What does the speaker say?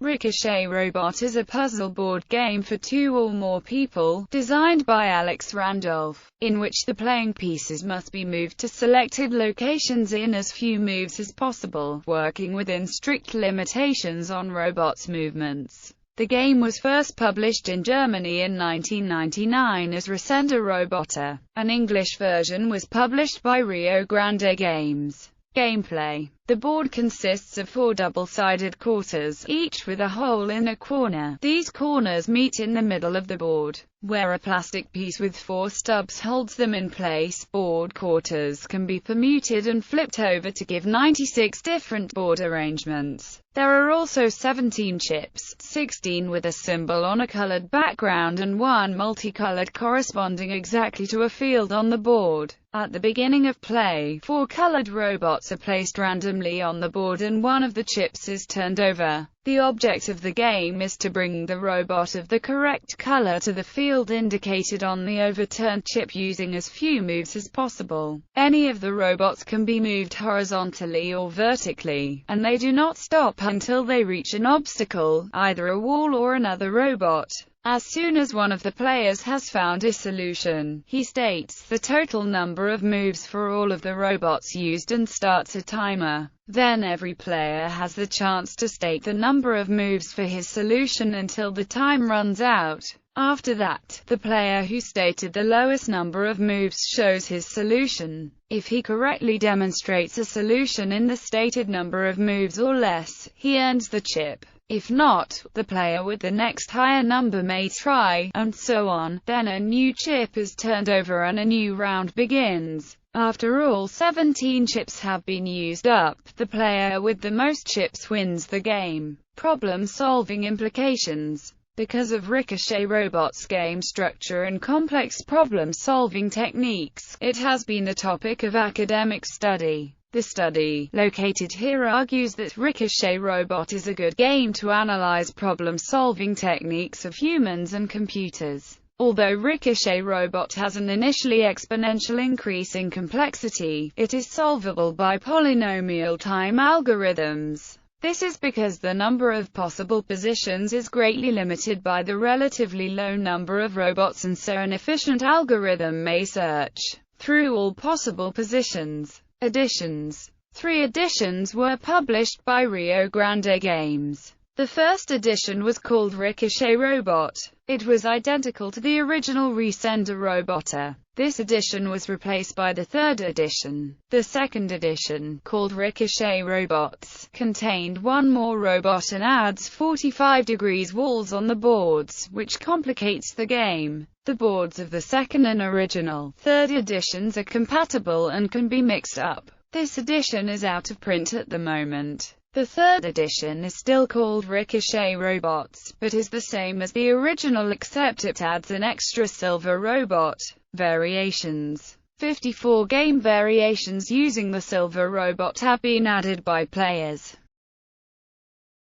Ricochet Robot is a puzzle board game for 2 or more people, designed by Alex Randolph, in which the playing pieces must be moved to selected locations in as few moves as possible, working within strict limitations on robots' movements. The game was first published in Germany in 1999 as Rasende Roboter. An English version was published by Rio Grande Games. Gameplay. The board consists of 4 double-sided quarters, each with a hole in a corner. These corners meet in the middle of the board, where a plastic piece with 4 stubs holds them in place. Board quarters can be permuted and flipped over to give 96 different board arrangements. There are also 17 chips, 16 with a symbol on a colored background and 1 multicolored corresponding exactly to a field on the board. At the beginning of play, 4 colored robots are placed randomly on the board and 1 of the chips is turned over. The object of the game is to bring the robot of the correct color to the field indicated on the overturned chip using as few moves as possible. Any of the robots can be moved horizontally or vertically, and they do not stop until they reach an obstacle, either a wall or another robot. As soon as one of the players has found a solution, he states the total number of moves for all of the robots used and starts a timer. Then every player has the chance to state the number of moves for his solution until the time runs out. After that, the player who stated the lowest number of moves shows his solution. If he correctly demonstrates a solution in the stated number of moves or less, he earns the chip. If not, the player with the next higher number may try, and so on. Then a new chip is turned over and a new round begins. After all 17 chips have been used up, the player with the most chips wins the game. Problem-solving implications. Because of Ricochet Robot's game structure and complex problem-solving techniques, it has been the topic of academic study. The study, located here, argues that Ricochet Robot is a good game to analyze problem-solving techniques of humans and computers. Although Ricochet Robot has an initially exponential increase in complexity, it is solvable by polynomial time algorithms. This is because the number of possible positions is greatly limited by the relatively low number of robots, and so an efficient algorithm may search through all possible positions. Editions. 3 editions were published by Rio Grande Games. The first edition was called Ricochet Robot. It was identical to the original Rasende Roboter. This edition was replaced by the 3rd edition. The second edition, called Ricochet Robots, contained 1 more robot and adds 45 degrees walls on the boards, which complicates the game. The boards of the 2nd and original 3rd editions are compatible and can be mixed up. This edition is out of print at the moment. The 3rd edition is still called Ricochet Robots, but is the same as the original except it adds an extra silver robot. Variations. 54 game variations using the silver robot have been added by players.